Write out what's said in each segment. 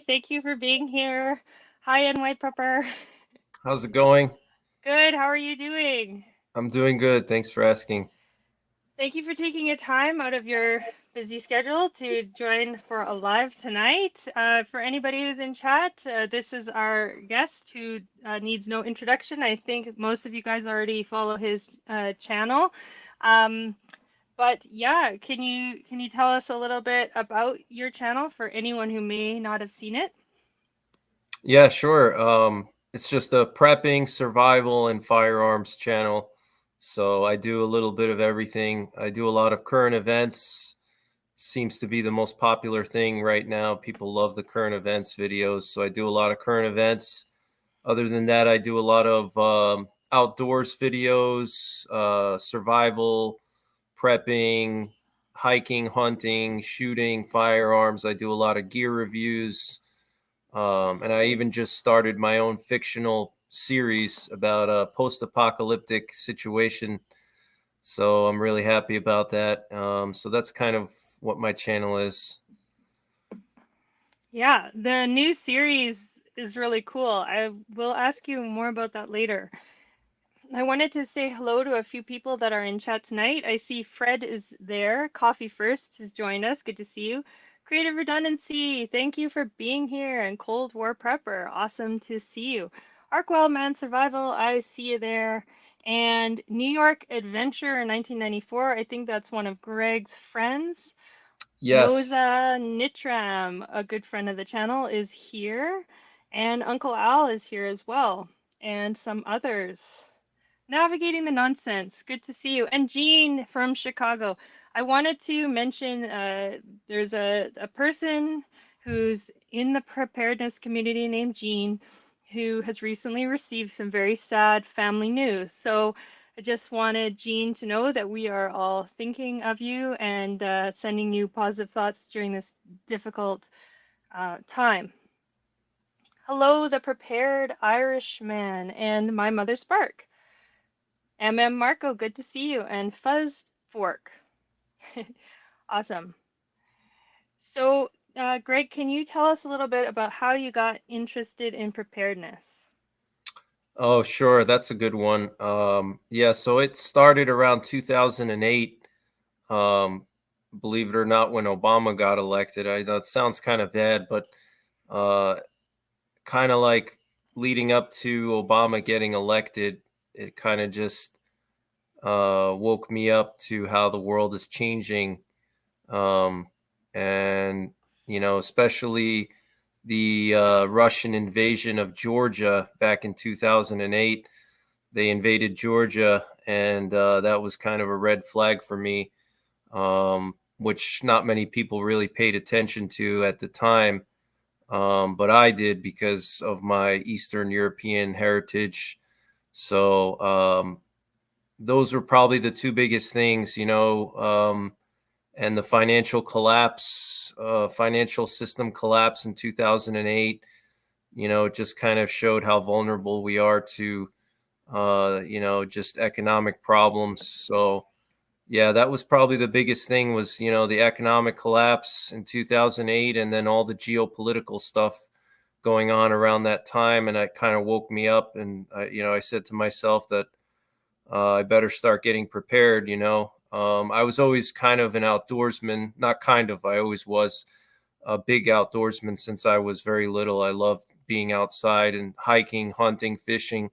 Thank you for being here. Hi, White Pepper. How's it going? Good. How are you doing? I'm doing good. Thanks for asking. Thank you for taking a time out of your busy schedule to join for a live tonight. For anybody who's in chat, this is our guest who needs no introduction. I think most of you guys already follow his channel. Um, but yeah, can you tell us a little bit about your channel for anyone who may not have seen it? Yeah, sure. It's just a prepping, survival, and firearms channel. So I do a little bit of everything. I do a lot of current events. Seems to be the most popular thing right now. People love the current events videos. So I do a lot of current events. Other than that, I do a lot of outdoors videos, survival, prepping, hiking, hunting, shooting, firearms. I do a lot of gear reviews. And I even just started my own fictional series about a post-apocalyptic situation. So I'm really happy about that. So that's kind of what my channel is. Yeah, the new series is really cool. I will ask you more about that later. I wanted to say hello to a few people that are in chat tonight. I see Fred is there. Coffee First has joined us. Good to see you. Creative Redundancy, thank you for being here. And Cold War Prepper, awesome to see you. Arkwell Man Survival, I see you there. And New York Adventure 1994, I think that's one of Greg's friends. Yes. Moza Nitram, a good friend of the channel, is here, and Uncle Al is here as well, and some others. Navigating the Nonsense, good to see you. And Jean from Chicago. I wanted to mention there's a person who's in the preparedness community named Jean who has recently received some very sad family news. So I just wanted Jean to know that we are all thinking of you and sending you positive thoughts during this difficult time. Hello, the prepared Irishman and my mother Spark. Marco, good to see you. And Fuzz Fork. Awesome. So, Greg, can you tell us a little bit about how you got interested in preparedness? Oh, sure. That's a good one. Yeah, so it started around 2008. Um, Believe it or not, when Obama got elected. I know it sounds kind of bad, but uh, kind of like leading up to Obama getting elected, it kind of just woke me up to how the world is changing. Um, and, especially the Russian invasion of Georgia back in 2008. They invaded Georgia, and that was kind of a red flag for me, which not many people really paid attention to at the time. But I did because of my Eastern European heritage. So those were probably the two biggest things, and the financial collapse, financial system collapse in 2008. It just kind of showed how vulnerable we are to, just economic problems. So yeah, that was probably the biggest thing was, the economic collapse in 2008 and then all the geopolitical stuff going on around that time. And it kind of woke me up. And, I said to myself that I better start getting prepared. I was always kind of an outdoorsman, not kind of, I always was a big outdoorsman since I was very little. I loved being outside and hiking, hunting, fishing.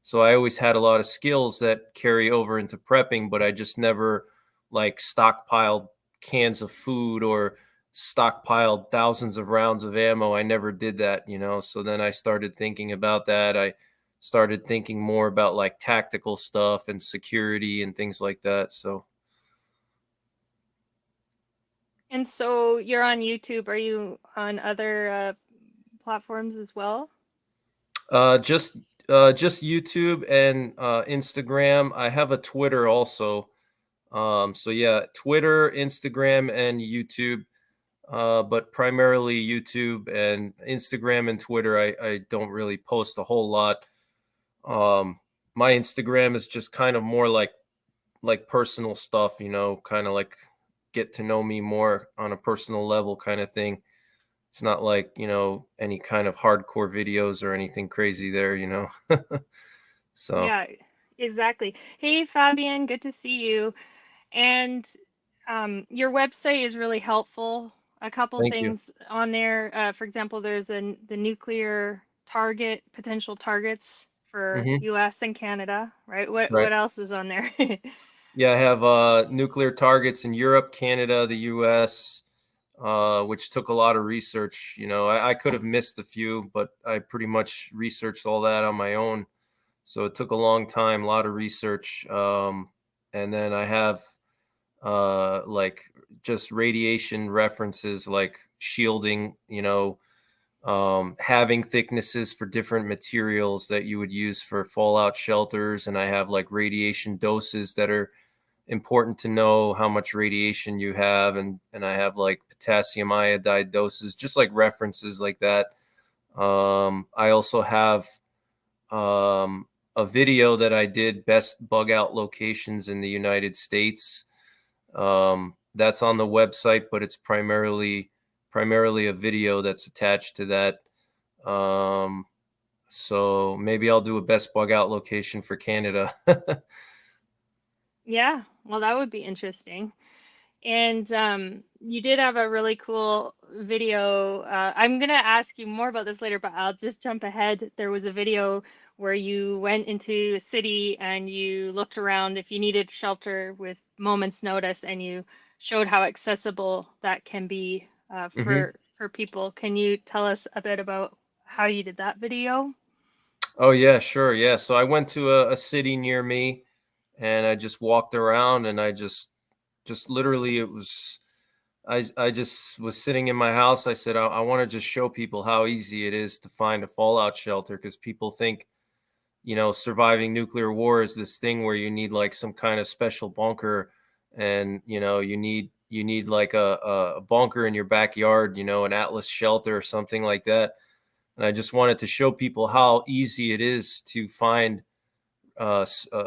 So I always had a lot of skills that carry over into prepping, but I just never like stockpiled cans of food or stockpiled thousands of rounds of ammo. I never did that. So then I started thinking about that. I started thinking more about like tactical stuff and security and things like that. So And so you're on YouTube. Are you on other platforms as well? uh just just YouTube and Instagram. I have a Twitter also. So yeah, Twitter, Instagram, and YouTube. But primarily YouTube and Instagram and Twitter. I don't really post a whole lot. Um, my Instagram is just kind of more like personal stuff, kind of like get to know me more on a personal level kind of thing. It's not like, any kind of hardcore videos or anything crazy there. So Yeah, exactly. Hey, Fabian, good to see you. And your website is really helpful. A couple thank you. things on there. For example, there's the nuclear target, potential targets for Hmm. US and Canada, right? Right. What else is on there? Yeah, I have nuclear targets in Europe, Canada, the US, which took a lot of research. I could have missed a few, but I pretty much researched all that on my own. So it took a long time, a lot of research. And then I have like just radiation references, like shielding, having thicknesses for different materials that you would use for fallout shelters. And I have like radiation doses that are important to know how much radiation you have. And I have like potassium iodide doses, just like references like that. I also have a video that I did, best bug out locations in the United States. That's on the website, but it's primarily a video that's attached to that. So maybe I'll do a best bug out location for Canada. Yeah, well, that would be interesting. And you did have a really cool video. I'm gonna ask you more about this later, but I'll just jump ahead. There was a video where you went into a city and you looked around if you needed shelter with moments notice, and you showed how accessible that can be Hmm. for people. Can you tell us a bit about how you did that video? Oh yeah, sure. Yeah. So I went to a city near me and I just walked around and I just literally it was I just was sitting in my house. I said, I want to just show people how easy it is to find a fallout shelter, because people think, surviving nuclear war is this thing where you need like some kind of special bunker, and you need like a bunker in your backyard, an Atlas shelter or something like that. And I just wanted to show people how easy it is to find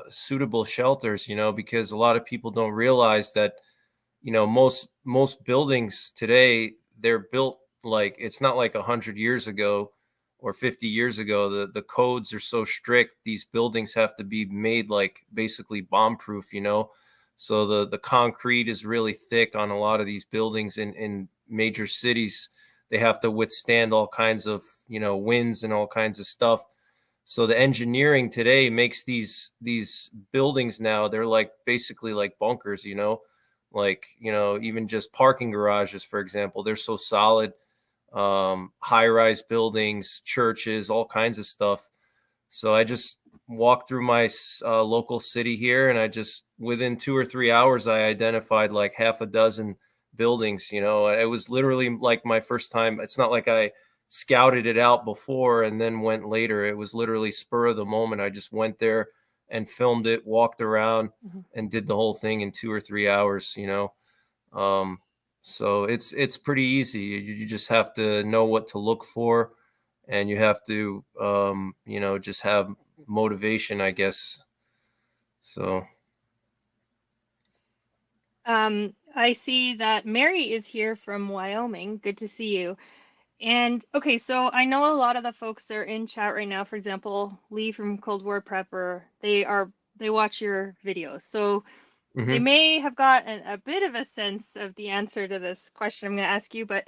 suitable shelters, because a lot of people don't realize that most buildings today, they're built like, it's not like 100 years ago or 50 years ago. The codes are so strict, these buildings have to be made like basically bomb proof, so the concrete is really thick on a lot of these buildings in major cities. They have to withstand all kinds of winds and all kinds of stuff. So the engineering today makes these buildings now, they're like basically like bunkers, like, even just parking garages, for example, they're so solid. High-rise buildings, churches, all kinds of stuff. So I just walked through my local city here, and I just, within 2 or 3 hours, I identified like half a dozen buildings. It was literally like my first time. It's not like I scouted it out before and then went later. It was literally spur of the moment. I just went there and filmed it, walked around, Mhm. and did the whole thing in 2 or 3 hours. Um, so it's pretty easy. You just have to know what to look for, and you have to just have motivation, I guess. So I see that Mary is here from Wyoming. Good to see you. And okay, so I know a lot of the folks that are in chat right now, for example, Lee from Cold War Prepper, they watch your videos. So they mhm. may have got a bit of a sense of the answer to this question I'm going to ask you, but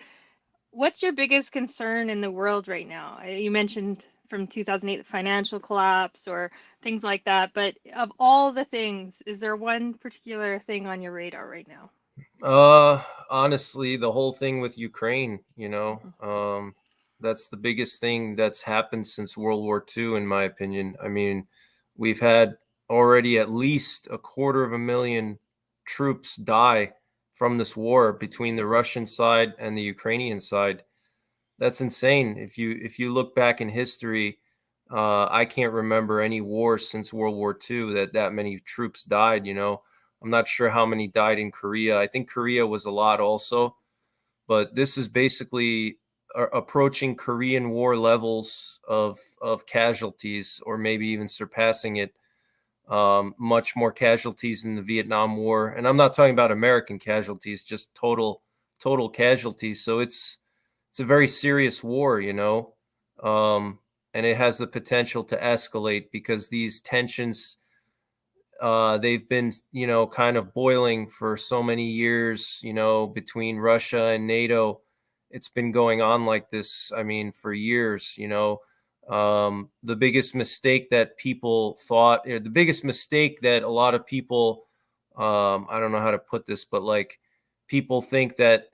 what's your biggest concern in the world right now? You mentioned from 2008 the financial collapse or things like that, but of all the things, is there one particular thing on your radar right now? Honestly, the whole thing with Ukraine, Mhm. that's the biggest thing that's happened since World War II, in my opinion. I mean, we've had already at least 250,000 troops die from this war between the Russian side and the Ukrainian side. That's insane. If you look back in history, I can't remember any war since World War II that many troops died. I'm not sure how many died in Korea. I think Korea was a lot also, but this is basically approaching Korean War levels of casualties, or maybe even surpassing it. Much more casualties in the Vietnam War, and I'm not talking about American casualties, just total casualties. So it's it's a very serious war, and it has the potential to escalate because these tensions, they've been, kind of boiling for so many years, between Russia and NATO. It's been going on like this, I mean, for years, the biggest mistake that people thought, or the biggest mistake that a lot of people, I don't know how to put this, but like people think that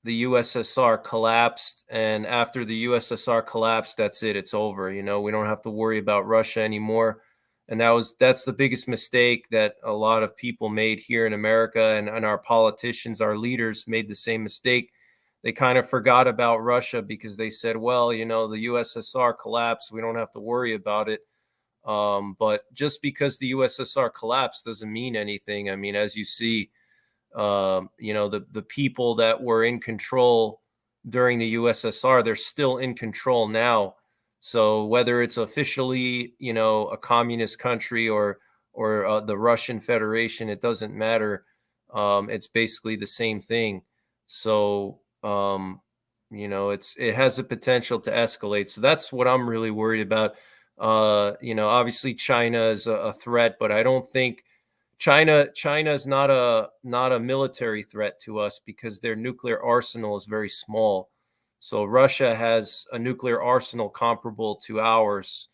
the USSR collapsed, and after the USSR collapsed, that's it, it's over. We don't have to worry about Russia anymore. And that's the biggest mistake that a lot of people made here in America, and our politicians, our leaders made the same mistake. They kind of forgot about Russia because they said, well, the USSR collapsed, we don't have to worry about it. But just because the USSR collapsed doesn't mean anything. I mean, as you see, the people that were in control during the USSR, they're still in control now. So whether it's officially, a communist country or the Russian Federation, it doesn't matter. It's basically the same thing. So it has the potential to escalate. So that's what I'm really worried about. Obviously China is a threat, but I don't think China is not a military threat to us because their nuclear arsenal is very small. So Russia has a nuclear arsenal comparable to ours,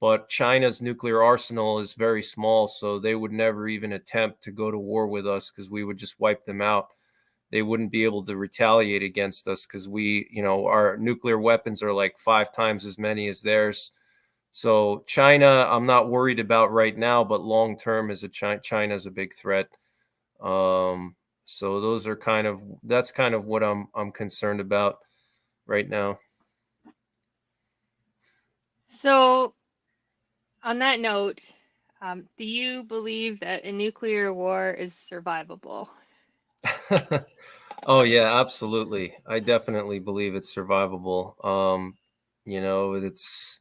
but China's nuclear arsenal is very small, so they would never even attempt to go to war with us because we would just wipe them out. They wouldn't be able to retaliate against us because our nuclear weapons are like 5 times as many as theirs. So China, I'm not worried about right now, but long term, China's a big threat. So that's kind of what I'm concerned about right now. So, on that note, do you believe that a nuclear war is survivable? Oh yeah, absolutely. I definitely believe it's survivable. It's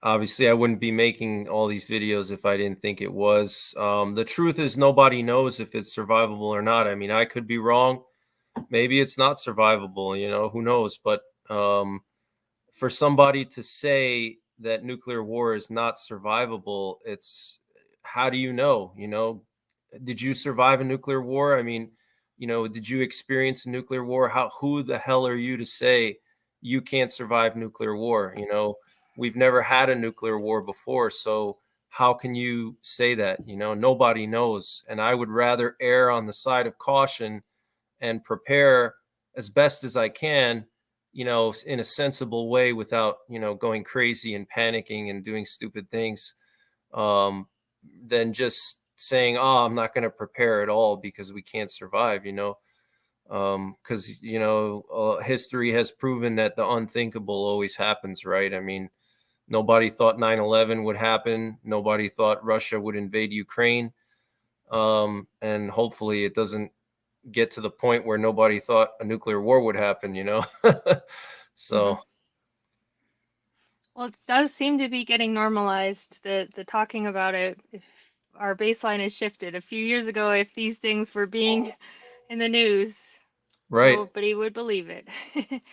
obviously I wouldn't be making all these videos if I didn't think it was. The truth is nobody knows if it's survivable or not. I mean, I could be wrong. Maybe it's not survivable, who knows? But for somebody to say that nuclear war is not survivable, it's how do you know? Did you survive a nuclear war? I mean, did you experience a nuclear war? Who the hell are you to say you can't survive nuclear war? We've never had a nuclear war before, so how can you say that? Nobody knows. And I would rather err on the side of caution and prepare as best as I can, in a sensible way without, going crazy and panicking and doing stupid things, than just saying, oh, I'm not going to prepare at all because we can't survive, because, history has proven that the unthinkable always happens, right? I mean, nobody thought 9/11 would happen. Nobody thought Russia would invade Ukraine. And hopefully it doesn't get to the point where nobody thought a nuclear war would happen, Hmm. So, Well, it does seem to be getting normalized, the talking about it. If our baseline has shifted a few years ago, if these things were being in the news, right, nobody would believe it.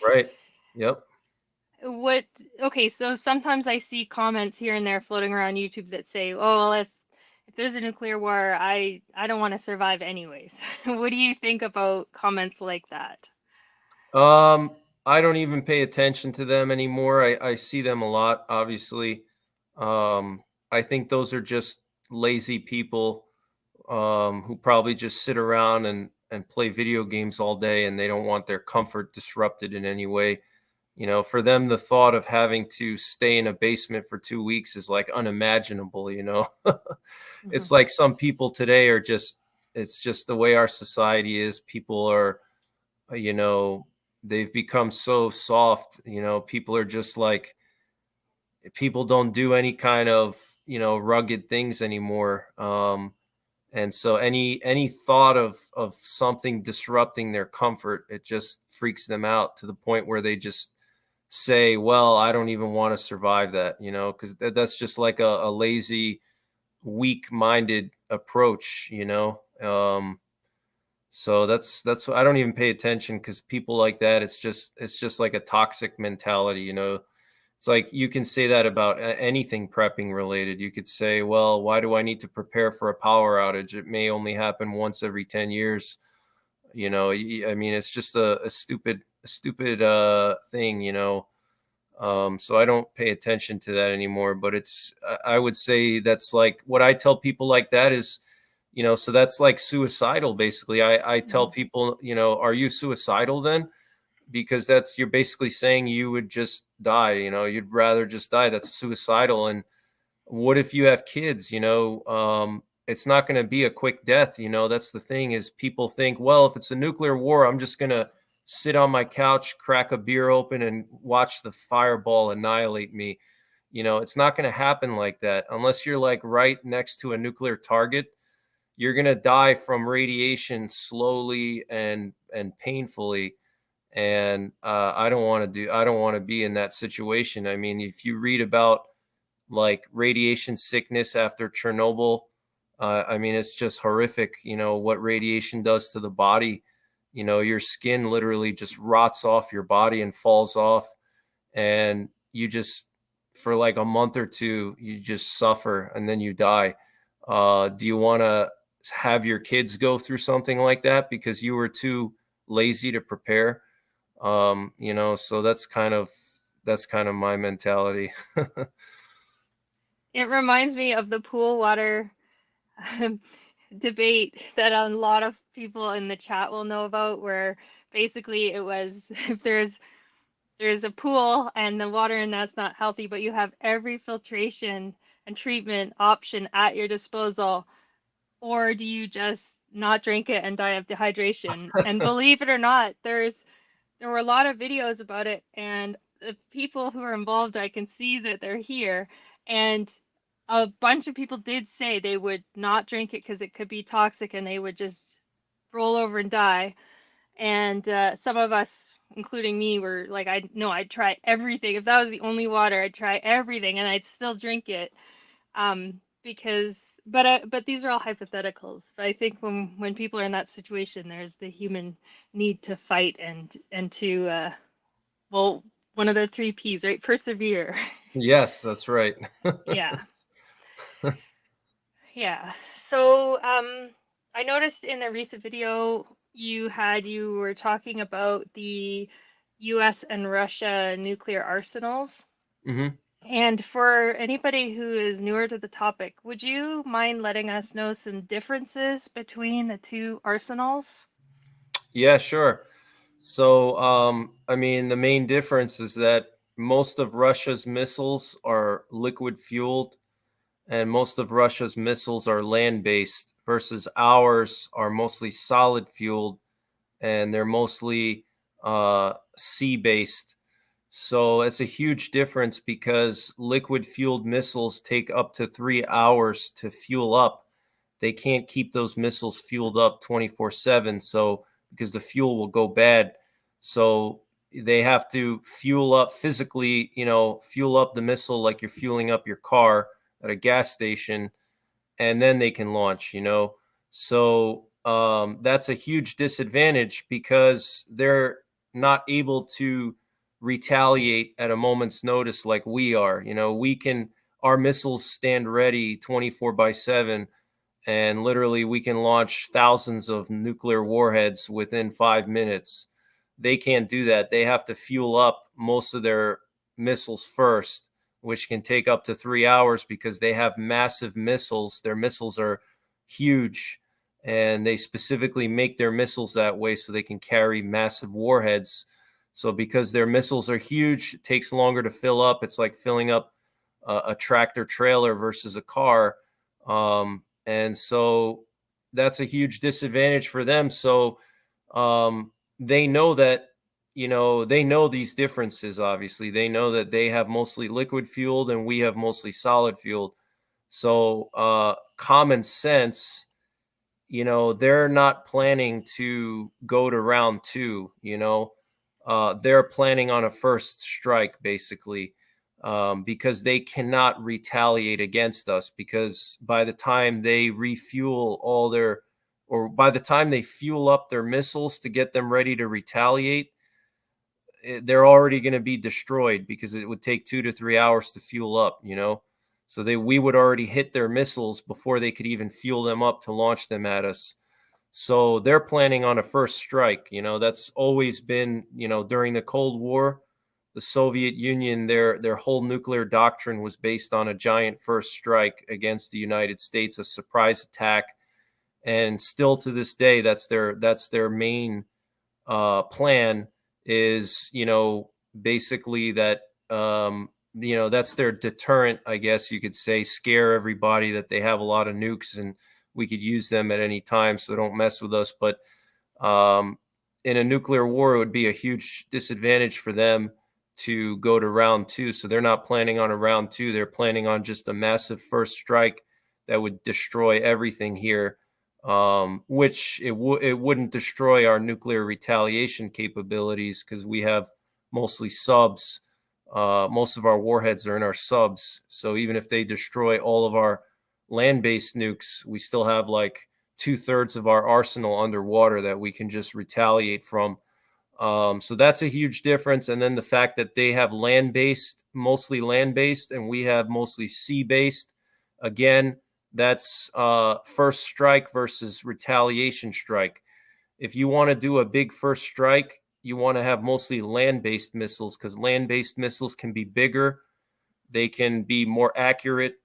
right. Yep. What, okay, so sometimes I see comments here and there floating around YouTube that say, "Oh, well, if there's a nuclear war, I don't want to survive anyways." What do you think about comments like that? I don't even pay attention to them anymore. I see them a lot, obviously. I think those are just lazy people, who probably just sit around and play video games all day, and they don't want their comfort disrupted in any way. For them, the thought of having to stay in a basement for 2 weeks is like unimaginable. Hmm. It's like some people today it's just the way our society is. People are, uh, you know, they've become so soft. People are just like, people don't do any kind of, rugged things anymore. And so any thought of something disrupting their comfort, it just freaks them out to the point where they just say, well, I don't even want to survive that, because that's just like a lazy, weak minded approach. So that's I don't even pay attention, because people like that, it's just like a toxic mentality, It's like you can say that about anything prepping related. You could say, well, why do I need to prepare for a power outage? It may only happen once every 10 years. I mean, it's just a stupid thing, So I don't pay attention to that anymore. But I would say that's like what I tell people like that is, so that's like suicidal, basically. I tell Mm. people, are you suicidal then? Because you're basically saying you would just die, you'd rather just die. That's suicidal. And what if you have kids? It's not going to be a quick death. That's the thing, is people think, well, if it's a nuclear war, I'm just going to sit on my couch, crack a beer open, and watch the fireball annihilate me. It's not going to happen like that unless you're like right next to a nuclear target. You're going to die from radiation slowly and painfully. And I don't want to be in that situation. I mean, if you read about like radiation sickness after Chernobyl, I mean, it's just horrific, what radiation does to the body. Your skin literally just rots off your body and falls off, and you just, for like a month or two, you just suffer and then you die. Do you want to have your kids go through something like that because you were too lazy to prepare? So that's kind of my mentality. It reminds me of the pool water um, debate that a lot of people in the chat will know about, where basically it was if there's a pool and the water in that's not healthy, but you have every filtration and treatment option at your disposal, or do you just not drink it and die of dehydration? And believe it or not, there were a lot of videos about it, and the people who are involved, I can see that they're here, and a bunch of people did say they would not drink it because it could be toxic and they would just roll over and die. And some of us, including me, were like, I no, I'd try everything. If that was the only water, I'd try everything and I'd still drink it. Because, but these are all hypotheticals. But I think when people are in that situation, there's the human need to fight and to well, one of the three P's, right? Persevere. Yes, that's right. Yeah. Yeah. So, I noticed in a recent video you were talking about the US and Russia nuclear arsenals. Hmm. And for anybody who is newer to the topic, would you mind letting us know some differences between the two arsenals? Yeah, sure. So, I mean, the main difference is that most of Russia's missiles are liquid fueled, and most of Russia's missiles are land based, versus ours are mostly solid fueled, and they're mostly sea based. So it's a huge difference, because liquid fueled missiles take up to 3 hours to fuel up. They can't keep those missiles fueled up 24/7. So, because the fuel will go bad. So they have to fuel up physically, fuel up the missile like you're fueling up your car at a gas station, and then they can launch. So that's a huge disadvantage, because they're not able to retaliate at a moment's notice like we are. Our missiles stand ready 24/7, and literally we can launch thousands of nuclear warheads within 5 minutes. They can't do that. They have to fuel up most of their missiles first, which can take up to 3 hours, because they have massive missiles. Their missiles are huge, and they specifically make their missiles that way so they can carry massive warheads. So because their missiles are huge, it takes longer to fill up. It's like filling up a tractor trailer versus a car. And so that's a huge disadvantage for them. So they know that, they know these differences. Obviously, they know that they have mostly liquid fueled and we have mostly solid fueled. So common sense, they're not planning to go to round two. They're planning on a first strike, basically, because they cannot retaliate against us, because by the time they refuel all their or by the time they fuel up their missiles to get them ready to retaliate, they're already going to be destroyed because it would take 2 to 3 hours to fuel up, so we would already hit their missiles before they could even fuel them up to launch them at us. So they're planning on a first strike. That's always been, during the Cold War, the Soviet Union, their whole nuclear doctrine was based on a giant first strike against the United States, a surprise attack. And still to this day, that's their main plan, is, basically that, that's their deterrent, I guess you could say, scare everybody that they have a lot of nukes and we could use them at any time, so don't mess with us. But in a nuclear war, it would be a huge disadvantage for them to go to round two. So they're not planning on a round two. They're planning on just a massive first strike that would destroy everything here, which it wouldn't destroy our nuclear retaliation capabilities because we have mostly subs. Most of our warheads are in our subs. So even if they destroy all of our land-based nukes, we still have like 2/3 of our arsenal underwater that we can just retaliate from. So that's a huge difference. And then the fact that they have mostly land-based, and we have mostly sea-based. Again, that's first strike versus retaliation strike. If you want to do a big first strike, you want to have mostly land-based missiles, because land-based missiles can be bigger. They can be more accurate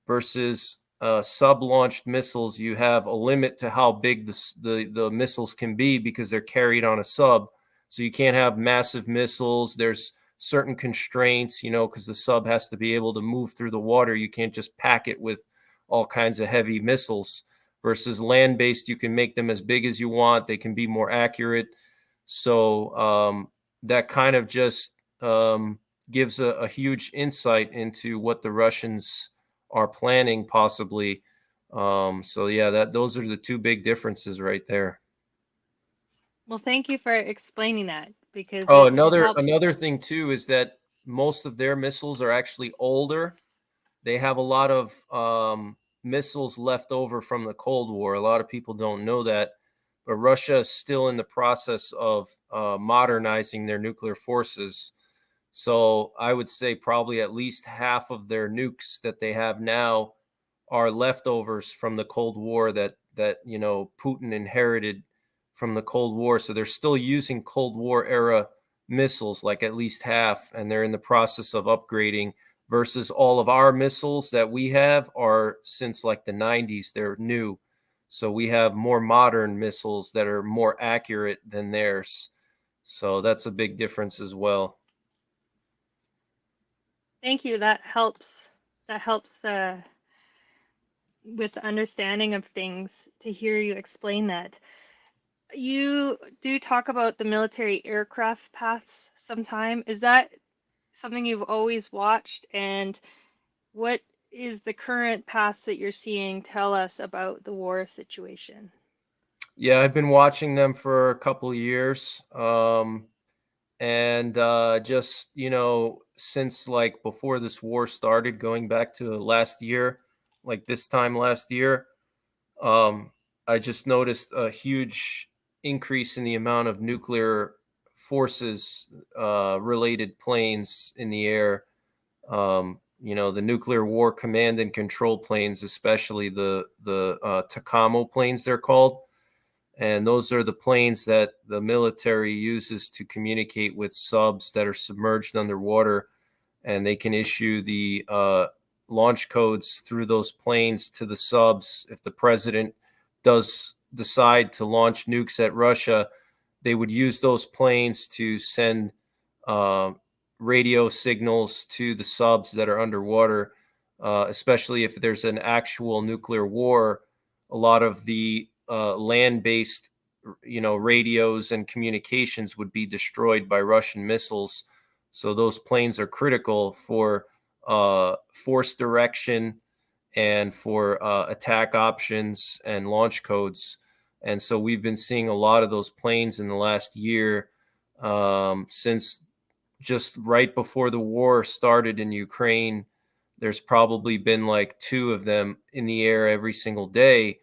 versus sub-launched missiles. You have a limit to how big the missiles can be because they're carried on a sub. So you can't have massive missiles. There's certain constraints, because the sub has to be able to move through the water. You can't just pack it with all kinds of heavy missiles. Versus land-based, you can make them as big as you want. They can be more accurate. So that kind of just gives a huge insight into what the Russians are planning, possibly. So yeah, those are the two big differences right there. Well, thank you for explaining that because Oh, it another helps. another thing too is that most of their missiles are actually older. They have a lot of missiles left over from the Cold War. A lot of people don't know that, but Russia is still in the process of modernizing their nuclear forces. So I would say probably at least half of their nukes that they have now are leftovers from the Cold War that Putin inherited from the Cold War. So they're still using Cold War era missiles, like at least half, and they're in the process of upgrading. Versus all of our missiles that we have are since like the 90s. They're new. So we have more modern missiles that are more accurate than theirs. So that's a big difference as well. Thank you. That helps. That helps with the understanding of things to hear you explain that. You do talk about the military aircraft paths sometime. Is that something you've always watched? And what is the current paths that you're seeing tell us about the war situation? Yeah, I've been watching them for a couple of years. And just, since like before this war started, going back to last year, like this time last year, um, I just noticed a huge increase in the amount of nuclear forces related planes in the air. The nuclear war command and control planes, especially the Takamo planes, they're called. And those are the planes that the military uses to communicate with subs that are submerged underwater. And they can issue the launch codes through those planes to the subs. If the president does decide to launch nukes at Russia, they would use those planes to send uh, radio signals to the subs that are underwater, especially if there's an actual nuclear war. A lot of the land-based, radios and communications would be destroyed by Russian missiles. So those planes are critical for force direction and for attack options and launch codes. And so we've been seeing a lot of those planes in the last year, since just right before the war started in Ukraine. There's probably been like 2 of them in the air every single day.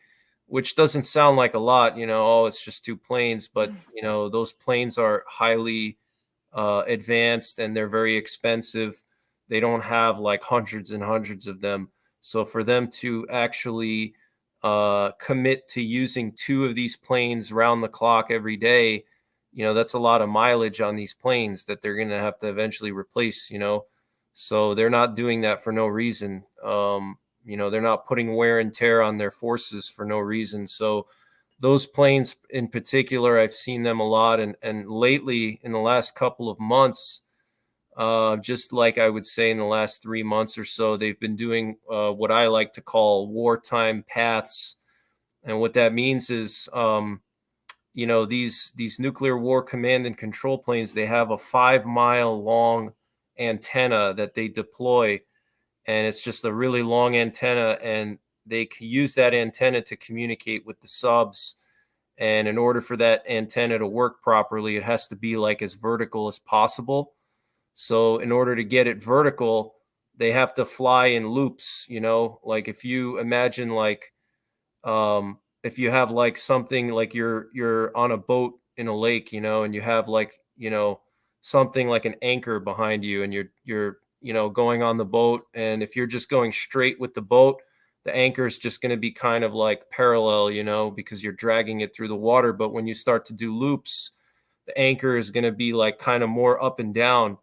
which doesn't sound like a lot, oh, it's just 2 planes, but those planes are highly advanced and they're very expensive. They don't have like hundreds and hundreds of them. So for them to actually commit to using 2 of these planes round the clock every day, that's a lot of mileage on these planes that they're going to have to eventually replace. So they're not doing that for no reason. They're not putting wear and tear on their forces for no reason. So those planes in particular, I've seen them a lot. And lately, in the last couple of months, just like I would say in the last 3 months or so, they've been doing what I like to call wartime paths. And what that means is, these nuclear war command and control planes, they have a 5 mile long antenna that they deploy. And it's just a really long antenna. And they use that antenna to communicate with the subs. And in order for that antenna to work properly, it has to be like as vertical as possible. So in order to get it vertical, they have to fly in loops, like if you imagine like if you have like something like you're on a boat in a lake, and you have like, something like an anchor behind you, and you're going on the boat, and if you're just going straight with the boat, the anchor is just going to be kind of like parallel, because you're dragging it through the water. But when you start to do loops, the anchor is going to be like kind of more up and down.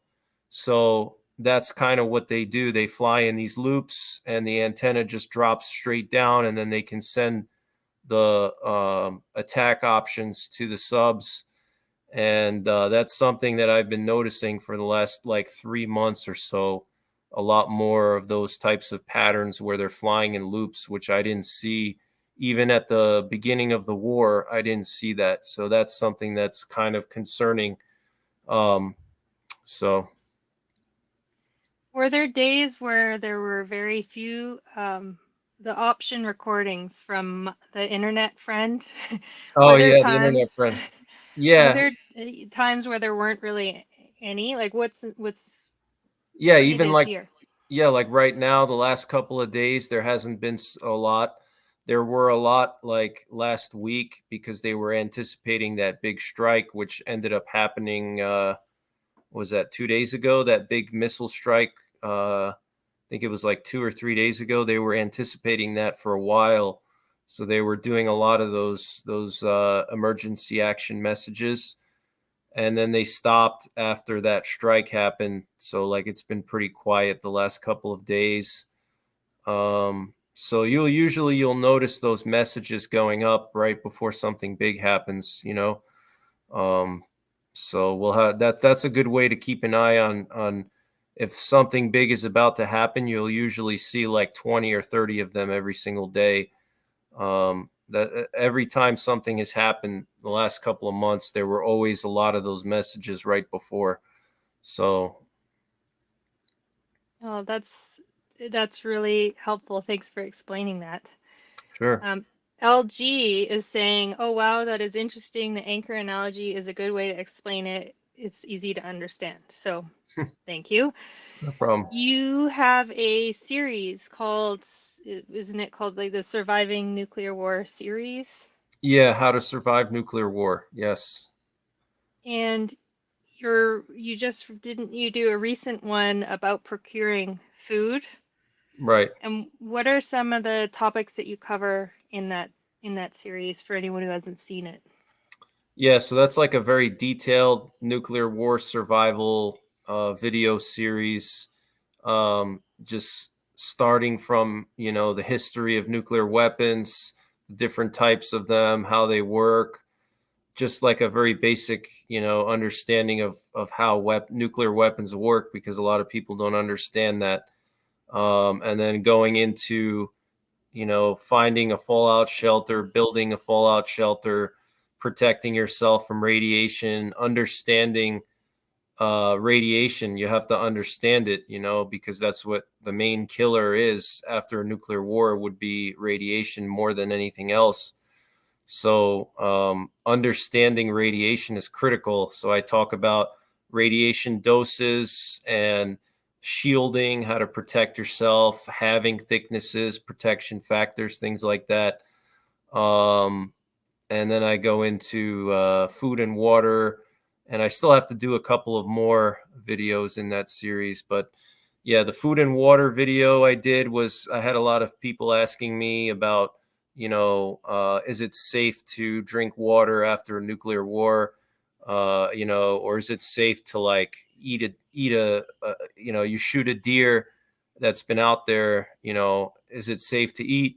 So that's kind of what they do. They fly in these loops, and the antenna just drops straight down, and then they can send the attack options to the subs. And that's something that I've been noticing for the last like 3 months or so. A lot more of those types of patterns where they're flying in loops, which I didn't see even at the beginning of the war. I didn't see that. So that's something that's kind of concerning. So Were there days where there were very few the option recordings from the internet friend? oh Were there yeah, the internet times friend. were Yeah. there times where there weren't really any? Like what's Yeah, say even this like, year? yeah, like right now, the last couple of days, there hasn't been a lot. There were a lot like last week because they were anticipating that big strike, which ended up happening. Was that 2 days ago? That big missile strike. I think it was like 2 or 3 days ago. They were anticipating that for a while, so they were doing a lot of those emergency action messages, and then they stopped after that strike happened. So like it's been pretty quiet the last couple of days. So you'll notice those messages going up right before something big happens. Um, so we'll have that's a good way to keep an eye on if something big is about to happen. You'll usually see like 20 or 30 of them every single day. That every time something has happened the last couple of months, there were always a lot of those messages right before. So Oh, that's really helpful. Thanks for explaining that. sure. Um, LG is saying, "Oh wow, that is interesting. The anchor analogy is a good way to explain it. It's easy to understand." So, thank you. No problem. You have a series called, isn't it called like the Surviving Nuclear War series? Yeah, how to survive nuclear war. Yes. And you just didn't you do a recent one about procuring food? Right. And what are some of the topics that you cover in that series for anyone who hasn't seen it? Yeah, so that's like a very detailed nuclear war survival video series. Just starting from, the history of nuclear weapons, different types of them, how they work, just like a very basic, understanding of how nuclear weapons work, because a lot of people don't understand that. And then going into, finding a fallout shelter, building a fallout shelter, protecting yourself from radiation, understanding radiation. You have to understand it, because that's what the main killer is after a nuclear war would be radiation more than anything else. So understanding radiation is critical. So I talk about radiation doses and shielding, how to protect yourself, having thicknesses, protection factors, things like that. And then I go into food and water, and I still have to do a couple of more videos in that series. But yeah, the food and water video I did was, I had a lot of people asking me about, is it safe to drink water after a nuclear war? Or is it safe to like you shoot a deer that's been out there, is it safe to eat?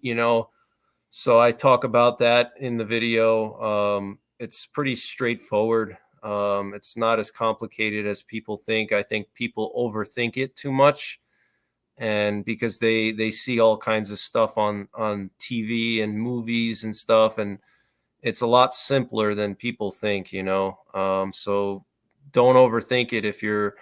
So I talk about that in the video. It's pretty straightforward. It's not as complicated as people think. I think people overthink it too much, and because they see all kinds of stuff on TV and movies and stuff, and it's a lot simpler than people think. So don't overthink it. If you're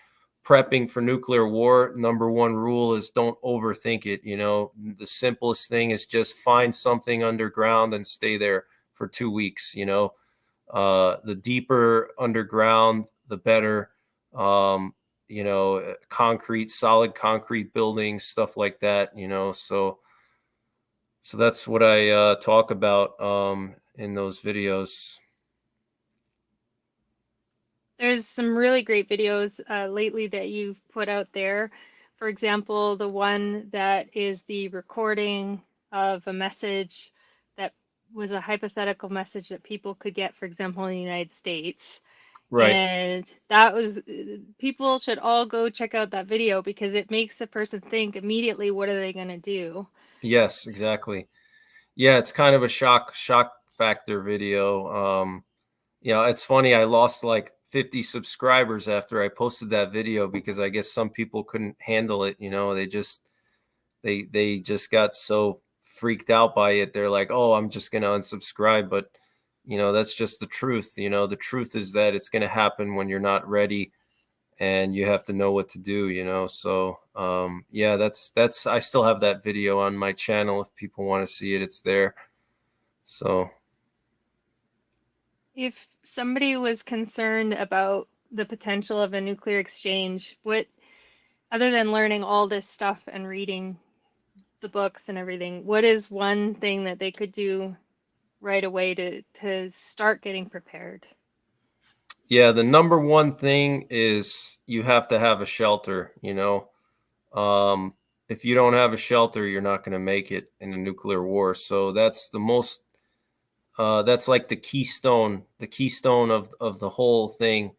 prepping for nuclear war, number one rule is don't overthink it. The simplest thing is just find something underground and stay there for 2 weeks. The deeper underground, the better. Concrete, solid concrete buildings, stuff like that. So that's what I talk about in those videos. There's some really great videos lately that you've put out there. For example, the one that is the recording of a message that was a hypothetical message that people could get, for example, in the United States. Right. And that was, people should all go check out that video because it makes a person think immediately, what are they going to do? Yes, exactly. Yeah, it's kind of a shock factor video. It's funny. I lost like 50 subscribers after I posted that video because I guess some people couldn't handle it. They just got so freaked out by it. They're like, "Oh, I'm just gonna unsubscribe." But that's just the truth. The truth is that it's gonna happen when you're not ready, and you have to know what to do. So yeah, that's I still have that video on my channel. If people want to see it, it's there. So If somebody was concerned about the potential of a nuclear exchange, what, other than learning all this stuff and reading the books and everything, what is one thing that they could do right away to start getting prepared? yeah, the number one thing is you have to have a shelter. If you don't have a shelter, you're not going to make it in a nuclear war. So that's the most that's like the keystone of the whole thing.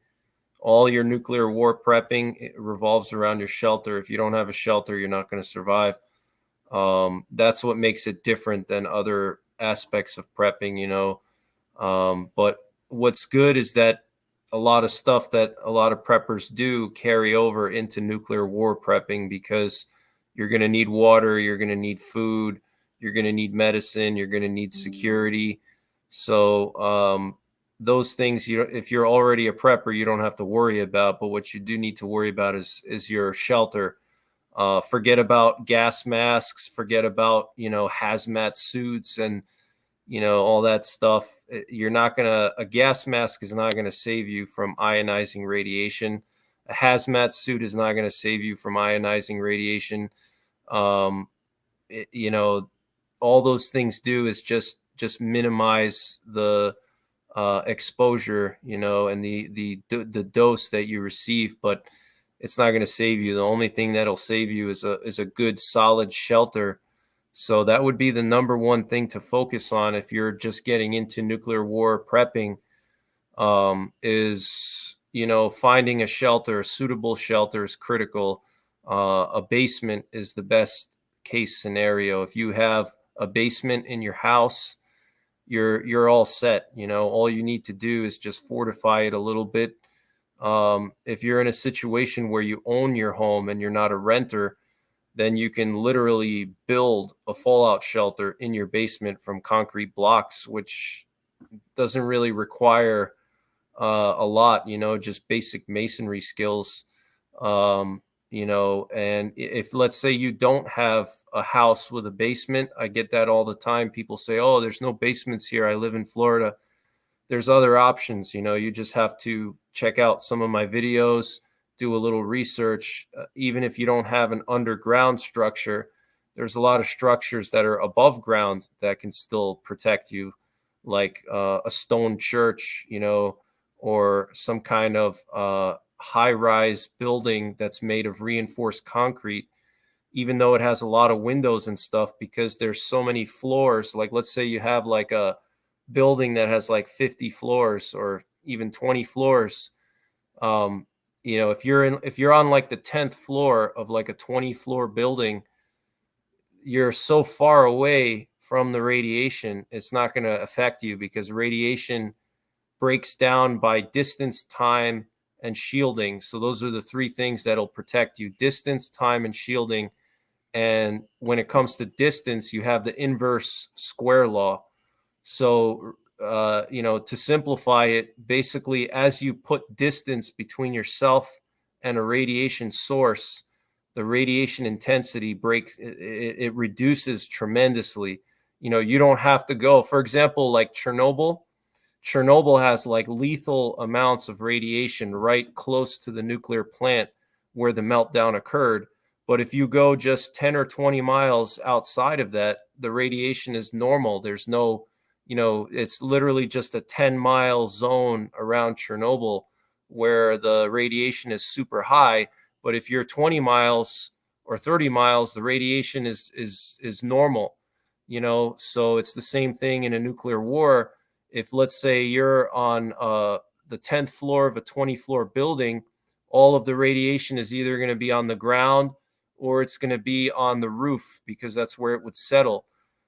All your nuclear war prepping, it revolves around your shelter. If you don't have a shelter, you're not going to survive. That's what makes it different than other aspects of prepping. But what's good is that a lot of stuff that a lot of preppers do carry over into nuclear war prepping, because you're going to need water, you're going to need food, you're going to need medicine, you're going to need security. So those things, if you're already a prepper, you don't have to worry about. But what you do need to worry about is your shelter. Forget about gas masks, forget about hazmat suits and all that stuff. You're not gonna A gas mask is not gonna save you from ionizing radiation. A hazmat suit is not gonna save you from ionizing radiation. um it, you know all those things do is just minimize the exposure, and the dose that you receive, but it's not going to save you. The only thing that'll save you is a good solid shelter. So that would be the number one thing to focus on if you're just getting into nuclear war prepping, is finding a shelter. A suitable shelter is critical. A basement is the best case scenario. If you have a basement in your house, you're all set. All you need to do is just fortify it a little bit. If you're in a situation where you own your home and you're not a renter, then you can literally build a fallout shelter in your basement from concrete blocks, which doesn't really require a lot, just basic masonry skills. And if, let's say, you don't have a house with a basement, I get that all the time. People say, "Oh, there's no basements here. I live in Florida." There's other options. You just have to check out some of my videos, do a little research. Even if you don't have an underground structure, there's a lot of structures that are above ground that can still protect you, like a stone church, or some kind of high-rise building that's made of reinforced concrete, even though it has a lot of windows and stuff, because there's so many floors. Like, let's say you have like a building that has like 50 floors or even 20 floors. If you're on like the 10th floor of like a 20 floor building, you're so far away from the radiation, it's not going to affect you, because radiation breaks down by distance, time, and shielding. So those are the three things that'll protect you: distance, time, and shielding. And when it comes to distance, you have the inverse square law. So, to simplify it, basically, as you put distance between yourself and a radiation source, the radiation intensity it reduces tremendously. You don't have to go, for example, like Chernobyl has like lethal amounts of radiation right close to the nuclear plant where the meltdown occurred. But if you go just 10 or 20 miles outside of that, the radiation is normal. There's no, it's literally just a 10-mile zone around Chernobyl where the radiation is super high. But if you're 20 miles or 30 miles, the radiation is normal, so it's the same thing in a nuclear war. If, let's say, you're on the 10th floor of a 20-floor building, all of the radiation is either going to be on the ground or it's going to be on the roof, because that's where it would settle.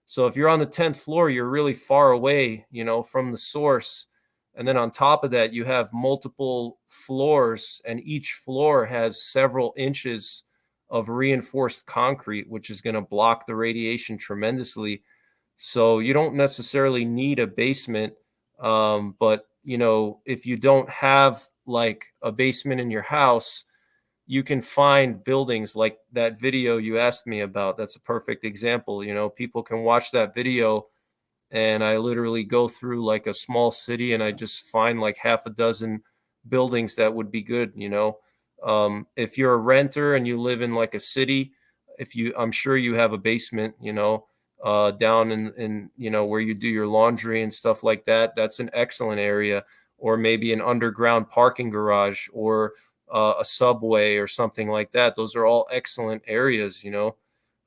So if you're on the 10th floor, you're really far away, from the source. And then on top of that, you have multiple floors, and each floor has several inches of reinforced concrete, which is going to block the radiation tremendously. So you don't necessarily need a basement. But, if you don't have like a basement in your house, you can find buildings like that video you asked me about. That's a perfect example. People can watch that video, and I literally go through like a small city and I just find like half a dozen buildings that would be good. If you're a renter and you live in like a city, I'm sure you have a basement, down in where you do your laundry and stuff like that. That's an excellent area. Or maybe an underground parking garage, or a subway or something like that. Those are all excellent areas.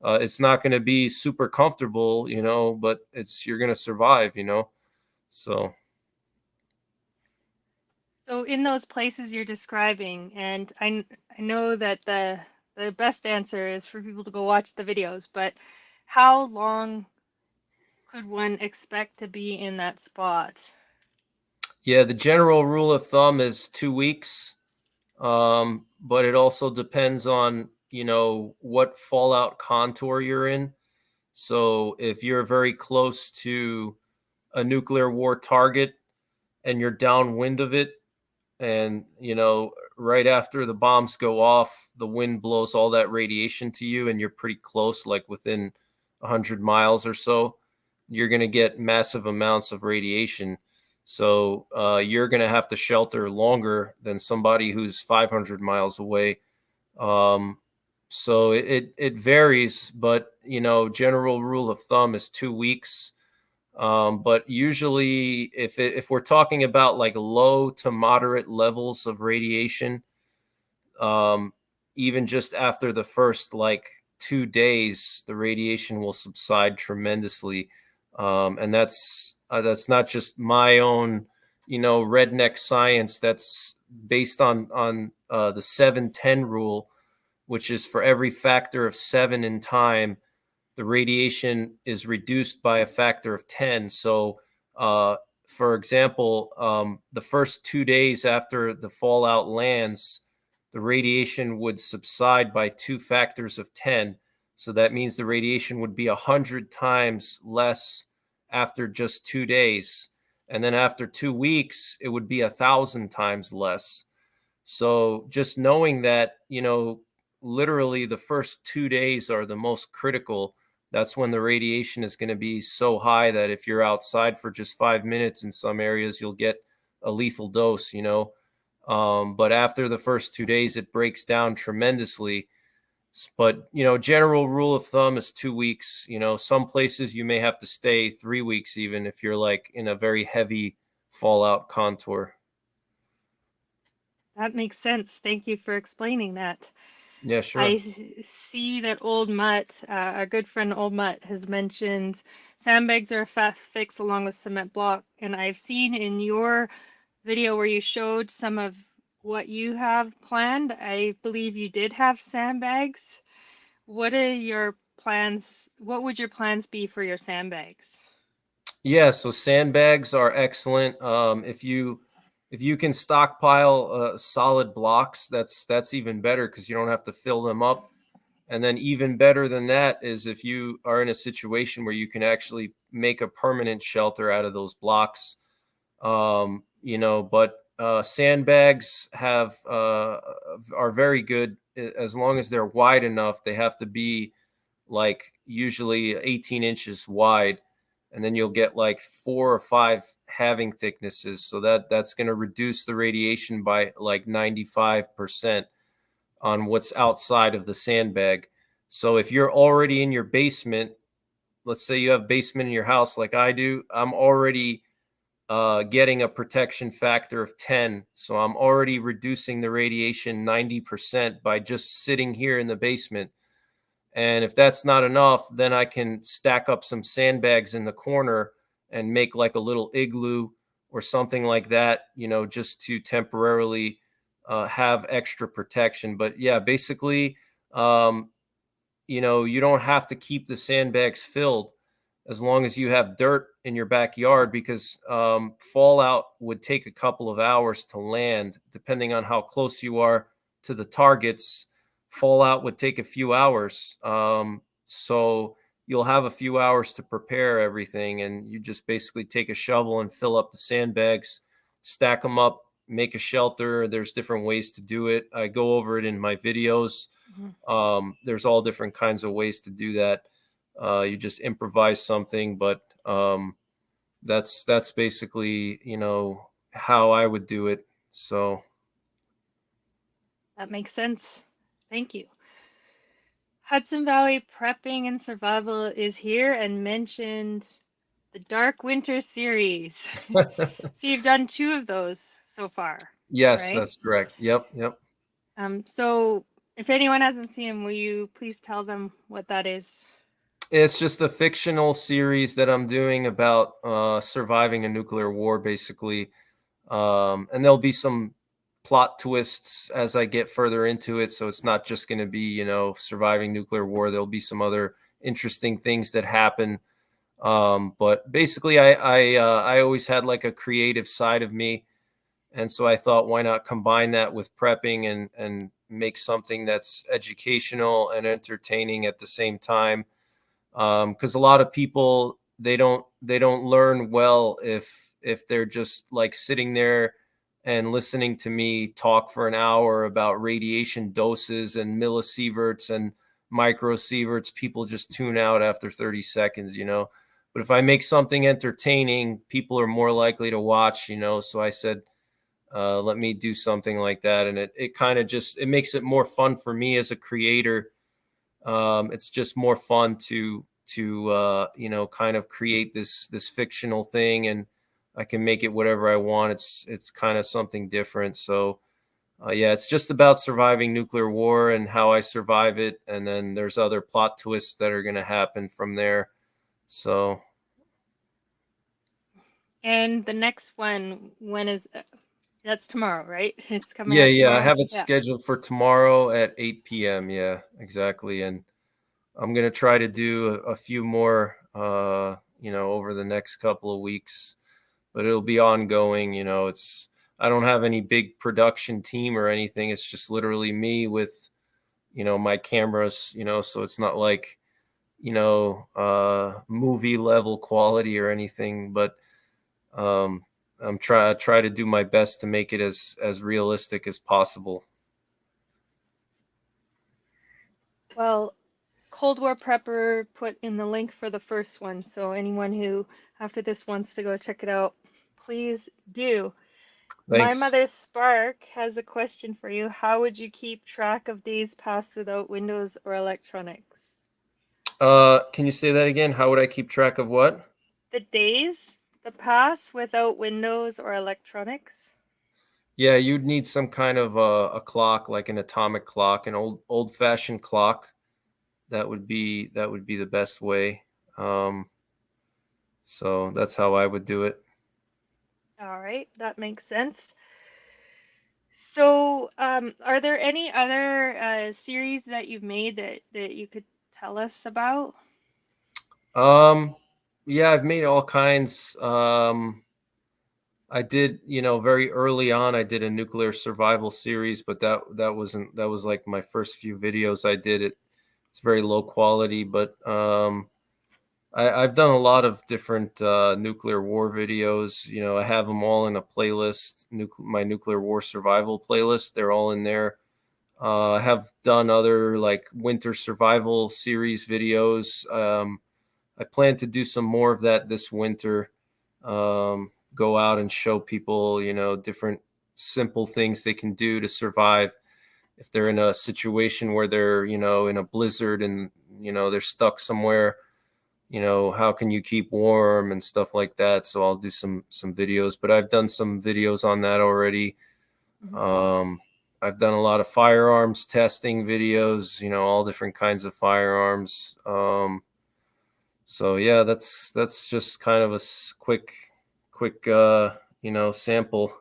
It's not going to be super comfortable, but you're going to survive. So. So in those places you're describing, and I know that the best answer is for people to go watch the videos, but how long could one expect to be in that spot? Yeah, the general rule of thumb is 2 weeks. But it also depends on, what fallout contour you're in. So if you're very close to a nuclear war target and you're downwind of it, and, right after the bombs go off, the wind blows all that radiation to you, and you're pretty close, like within 100 miles or so, you're going to get massive amounts of radiation. So you're going to have to shelter longer than somebody who's 500 miles away. So it varies, but general rule of thumb is 2 weeks. But usually, if we're talking about like low to moderate levels of radiation, even just after the first like 2 days, the radiation will subside tremendously. And that's not just my own, redneck science. That's based on the 7-10 rule, which is for every factor of 7 in time, the radiation is reduced by a factor of 10. So, for example, the first 2 days after the fallout lands, the radiation would subside by 2 factors of 10. So that means the radiation would be 100 times less after just 2 days. And then after 2 weeks, it would be 1,000 times less. So just knowing that, literally the first 2 days are the most critical. That's when the radiation is going to be so high that if you're outside for just 5 minutes in some areas, you'll get a lethal dose. But after the first 2 days, it breaks down tremendously. But, general rule of thumb is 2 weeks. Some places you may have to stay 3 weeks, even if you're like in a very heavy fallout contour. That makes sense. Thank you for explaining that. Yeah, I sure. see that Old Mutt, our good friend Old Mutt, has mentioned sandbags are a fast fix along with cement block. And I've seen in your video where you showed some of what you have planned, I believe you did have sandbags. What are your plans? What would your plans be for your sandbags? Yeah, so sandbags are excellent. If you can stockpile solid blocks, that's even better because you don't have to fill them up. And then even better than that is if you are in a situation where you can actually make a permanent shelter out of those blocks. But sandbags are very good as long as they're wide enough. They have to be like usually 18 inches wide, and then you'll get like 4 or 5 halving thicknesses. So that's going to reduce the radiation by like 95% on what's outside of the sandbag. So if you're already in your basement, let's say you have basement in your house like I do, I'm already getting a protection factor of 10. So I'm already reducing the radiation 90% by just sitting here in the basement. And if that's not enough, then I can stack up some sandbags in the corner and make like a little igloo or something like that, just to temporarily have extra protection. But yeah, basically, um, you don't have to keep the sandbags filled as long as you have dirt in your backyard, because fallout would take a couple of hours to land, depending on how close you are to the targets. Fallout would take a few hours. So you'll have a few hours to prepare everything, and you just basically take a shovel and fill up the sandbags, stack them up, make a shelter. There's different ways to do it. I go over it in my videos. Mhm. There's all different kinds of ways to do that. You just improvise something, but that's basically how I would do it. So That makes sense. Thank you. Hudson Valley Prepping and Survival is here and mentioned the Dark Winter series. So you've done two of those so far, yes, right? that's correct. Yep. So if anyone hasn't seen them, will you please tell them what that is? It's just a fictional series that I'm doing about surviving a nuclear war, basically. And there'll be some plot twists as I get further into it. So it's not just going to be, surviving nuclear war. There'll be some other interesting things that happen. But basically, I always had like a creative side of me, and so I thought, why not combine that with prepping and make something that's educational and entertaining at the same time. Because a lot of people they don't learn well if they're just like sitting there and listening to me talk for an hour about radiation doses and millisieverts and microsieverts. People just tune out after 30 seconds. But if I make something entertaining, people are more likely to watch. So I said, let me do something like that, and it kind of just it makes it more fun for me as a creator. It's just more fun to kind of create this fictional thing, and I can make it whatever I want. It's kind of something different. So yeah, it's just about surviving nuclear war and how I survive it, and then there's other plot twists that are going to happen from there. So And the next one, when is that's tomorrow, right? It's coming yeah, out yeah, I tomorrow. have it Yeah. scheduled for tomorrow at 8 p.m. Yeah, exactly. And I'm gonna try to do a few more, over the next couple of weeks, but it'll be ongoing. I don't have any big production team or anything. It's just literally me with, my cameras. So it's not like, movie level quality or anything. But I try to do my best to make it as realistic as possible. Well, Cold War Prepper put in the link for the first one, so anyone who after this wants to go check it out, please do. My Thanks. mother Spark has a question for you. How would you keep track of days passed without windows or electronics? Can you say that again? How would I keep track of what? The days that pass without windows or electronics? Yeah, you'd need some kind of a clock, like an atomic clock, an old-fashioned clock. That would be the best way. Um, so that's how I would do it. All right, that makes sense. So, are there any other series that you've made that you could tell us about? Um, yeah, I've made all kinds. I did, very early on, I did a nuclear survival series, but that was like my first few videos I did. It's very low quality, but I've done a lot of different nuclear war videos. I have them all in a playlist, my nuclear war survival playlist. They're all in there. I have done other like winter survival series videos. I plan to do some more of that this winter. Go out and show people, different simple things they can do to survive if they're in a situation where they're, in a blizzard and, they're stuck somewhere. How can you keep warm and stuff like that. So I'll do some videos, but I've done some videos on that already. Mhm. Um, I've done a lot of firearms testing videos, all different kinds of firearms. So yeah, that's just kind of a quick sample.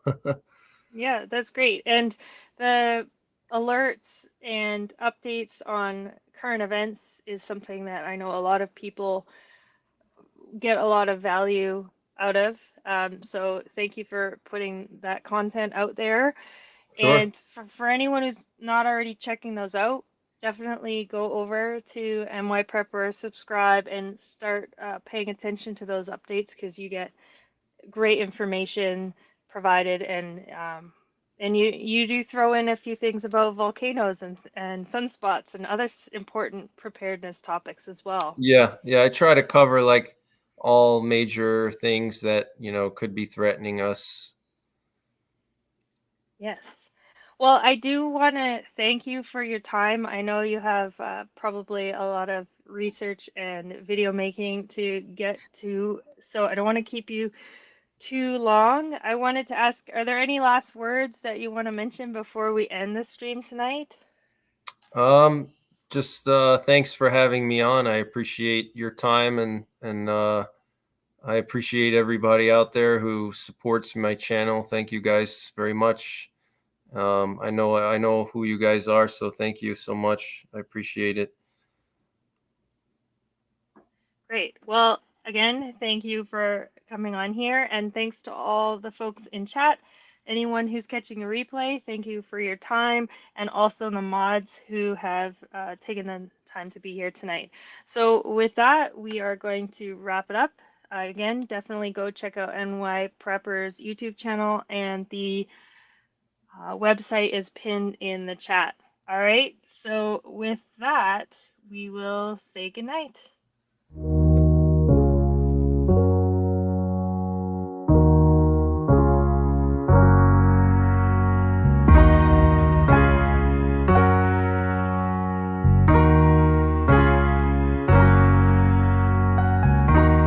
Yeah, that's great. And the alerts and updates on current events is something that I know a lot of people get a lot of value out of. So thank you for putting that content out there. Sure. And for anyone who's not already checking those out, definitely go over to MY Prepper, subscribe, and start paying attention to those updates because you get great information provided, and you do throw in a few things about volcanoes and sunspots and other important preparedness topics as well. Yeah, I try to cover like all major things that, could be threatening us. Yes. Well, I do want to thank you for your time. I know you have probably a lot of research and video making to get to, so I don't want to keep you too long. I wanted to ask, are there any last words that you want to mention before we end the stream tonight? Um, just thanks for having me on. I appreciate your time and I appreciate everybody out there who supports my channel. Thank you guys very much. I know who you guys are, so thank you so much. I appreciate it. Great. Well, again, thank you for coming on here, and thanks to all the folks in chat. Anyone who's catching the replay, thank you for your time, and also the mods who have taken the time to be here tonight. So, with that, we are going to wrap it up. Again, definitely go check out NY Prepper's YouTube channel, and the website is pinned in the chat. All right, so with that, we will say goodnight.